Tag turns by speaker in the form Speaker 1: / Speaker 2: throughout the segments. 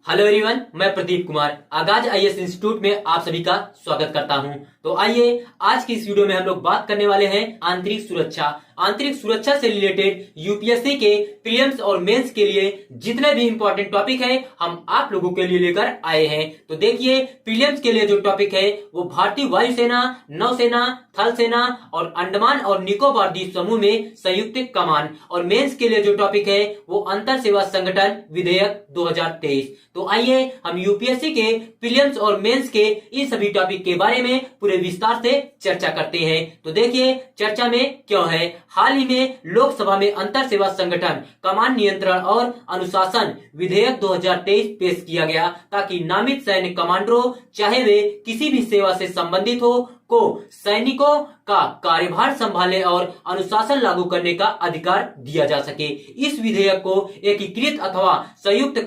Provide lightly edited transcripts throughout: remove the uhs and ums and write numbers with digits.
Speaker 1: Hello everyone, मैं प्रदीप कुमार आगाज IAS institute में आप सभी का स्वागत करता हूं। तो आइए आज की इस वीडियो में हम लोग बात करने वाले हैं आंतरिक सुरक्षा। आंतरिक सुरक्षा से रिलेटेड यूपीएससी के प्रीलिम्स और मेंस के लिए जितने भी इंपॉर्टेंट टॉपिक है हम आप लोगों के लिए लेकर आए हैं। तो देखिए, प्रीलिम्स के लिए जो टॉपिक है वो भारतीय वायुसेना, नौसेना, थल सेना और अंडमान और निकोबार द्वीप समूह में संयुक्त कमान, और मेंस के लिए जो टॉपिक है वो अंतर सेवा संगठन विधेयक 2023। तो आइए हम यूपीएससी के प्रीलिम्स और मेंस के इन सभी टॉपिक के बारे में पूरे विस्तार से चर्चा करते हैं। तो देखिए, चर्चा में क्यों है। हाल ही में लोकसभा में अंतर सेवा संगठन कमान नियंत्रण और अनुशासन विधेयक 2023 पेश किया गया, ताकि नामित सैन्य कमांडरों, चाहे वे किसी भी सेवा से संबंधित हो, को सैनिकों का कार्यभार संभालने और अनुशासन लागू करने का अधिकार दिया जा सके। इस विधेयक को एकीकृत अथवा संयुक्त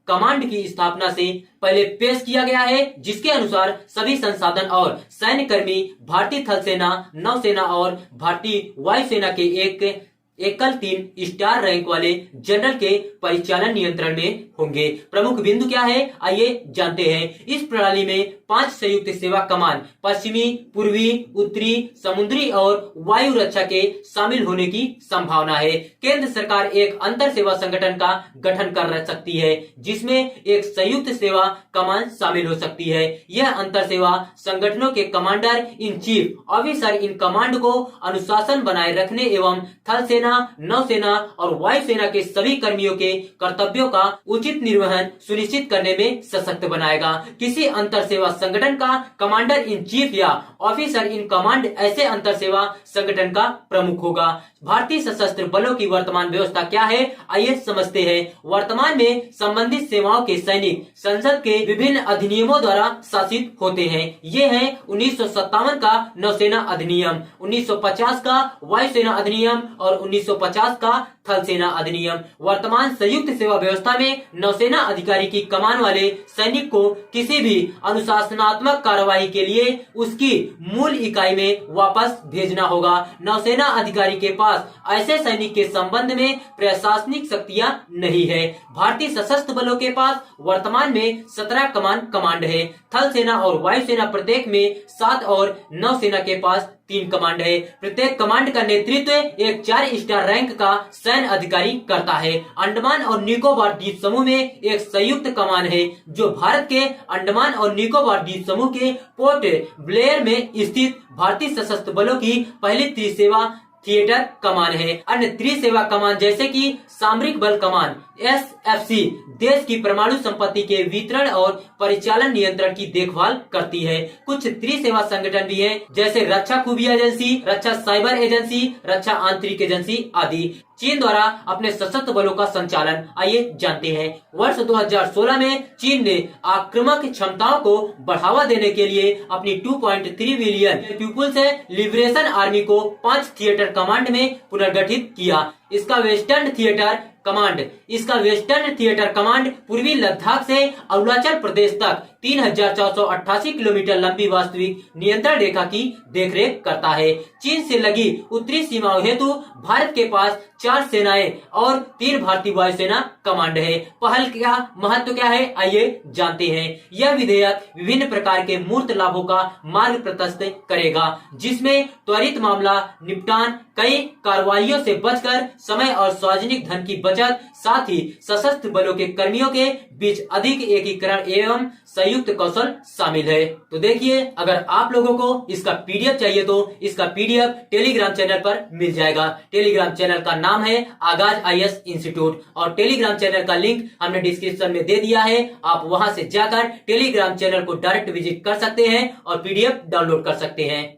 Speaker 1: कमांड की स्थापना से पहले पेश किया गया है, जिसके अनुसार सभी संसाधन और सैन्य कर्मी भारतीय थल सेना, नौसेना और भारतीय वायुसेना के एकल 3 स्टार रैंक वाले जनरल के परिचालन नियंत्रण में होंगे। प्रमुख बिंदु क्या है, आइए जानते हैं। इस प्रणाली में 5 संयुक्त सेवा कमान पश्चिमी, पूर्वी, उत्तरी, समुद्री और वायु रक्षा के शामिल होने की संभावना है। केंद्र सरकार एक अंतर सेवा संगठन का गठन कर सकती है, जिसमें एक संयुक्त सेवा कमान शामिल हो सकती है। यह अंतर सेवा संगठनों के commander in chief officer in command को अनुशासन बनाए रखने एवं थल सेना, नौसेना और वायुसेना के सभी कर्मियों के कर्तव्यों का उचित निर्वहन सुनिश्चित करने में सशक्त बनाएगा। किसी अंतर सेवा संगठन का कमांडर इन चीफ या ऑफिसर इन कमांड ऐसे अंतर सेवा संगठन का प्रमुख होगा। भारतीय सशस्त्र बलों की वर्तमान व्यवस्था क्या है, आइए समझते हैं। वर्तमान में संबंधित सेवाओं के सैनिक संसद के विभिन्न अधिनियमों द्वारा शासित होते हैं। ये हैं 1957 का नौसेना अधिनियम, 1950 का वायुसेना अधिनियम और 1950 का थल सेना अधिनियम। वर्तमान संयुक्त सेवा व्यवस्था में नौसेना अधिकारी की कमान वाले सैनिक को किसी भी अनुशासनात्मक कार्रवाई के लिए उसकी मूल इकाई में वापस भेजना होगा। नौसेना अधिकारी के पास ऐसे सैनिक के संबंध में प्रशासनिक शक्तियां नहीं है। भारतीय सशस्त्र बलों के पास वर्तमान में 17 कमांड है। थल सेना और वायुसेना प्रत्येक में 7 और नौसेना के पास 3 कमांड है। प्रत्येक कमांड का नेतृत्व एक 4 स्टार रैंक का सैन्य अधिकारी करता है। अंडमान और निकोबार द्वीप समूह में एक संयुक्त कमान है, जो भारत के अंडमान और निकोबार द्वीप समूह के पोर्ट ब्लेयर में स्थित भारतीय सशस्त्र बलों की पहली त्रिसेवा थिएटर कमान है। अन्य त्रिसेवा कमान जैसे कि सामरिक बल कमान SFC देश की परमाणु संपत्ति के वितरण और परिचालन नियंत्रण की देखभाल करती है। कुछ त्रिसेवा संगठन भी हैं, जैसे रक्षा खुफिया एजेंसी, रक्षा साइबर एजेंसी, रक्षा आंतरिक एजेंसी आदि। चीन द्वारा अपने सशस्त्र बलों का संचालन आइए जानते हैं। वर्ष 2016 में चीन ने आक्रामक क्षमताओं को बढ़ावा देने के लिए अपनी 2.3 मिलियन पीपुल्स लिबरेशन आर्मी को 5 थिएटर कमांड में पुनर्गठित किया। इसका वेस्टर्न थिएटर कमांड पूर्वी लद्दाख से अरुणाचल प्रदेश तक 3488 किलोमीटर लंबी वास्तविक नियंत्रण रेखा की देखरेख करता है। चीन से लगी उत्तरी सीमाओं हेतु भारत के पास 4 सेनाएं और 3 भारतीय वायुसेना कमांड है। पहल का महत्व क्या है, आइए जानते हैं। यह विधेयक विभिन्न प्रकार के मूर्त लाभों का मार्ग प्रशस्त करेगा, जिसमें त्वरित मामला निपटान, कई कार्रवाइयों से बचकर समय और सार्वजनिक धन की बचत, साथ ही सशस्त्र बलों के कर्मियों के बीच अधिक एकीकरण एवं संयुक्त कौशल शामिल है। तो देखिए, अगर आप लोगों को इसका पीडीएफ चाहिए तो इसका पीडीएफ टेलीग्राम चैनल पर मिल जाएगा। टेलीग्राम चैनल का नाम है आगाज आईएएस इंस्टीट्यूट, और टेलीग्राम चैनल का लिंक हमने डिस्क्रिप्शन में दे दिया है। आप वहां से जाकर टेलीग्राम चैनल को डायरेक्ट विजिट कर सकते हैं और पीडीएफ डाउनलोड कर सकते हैं।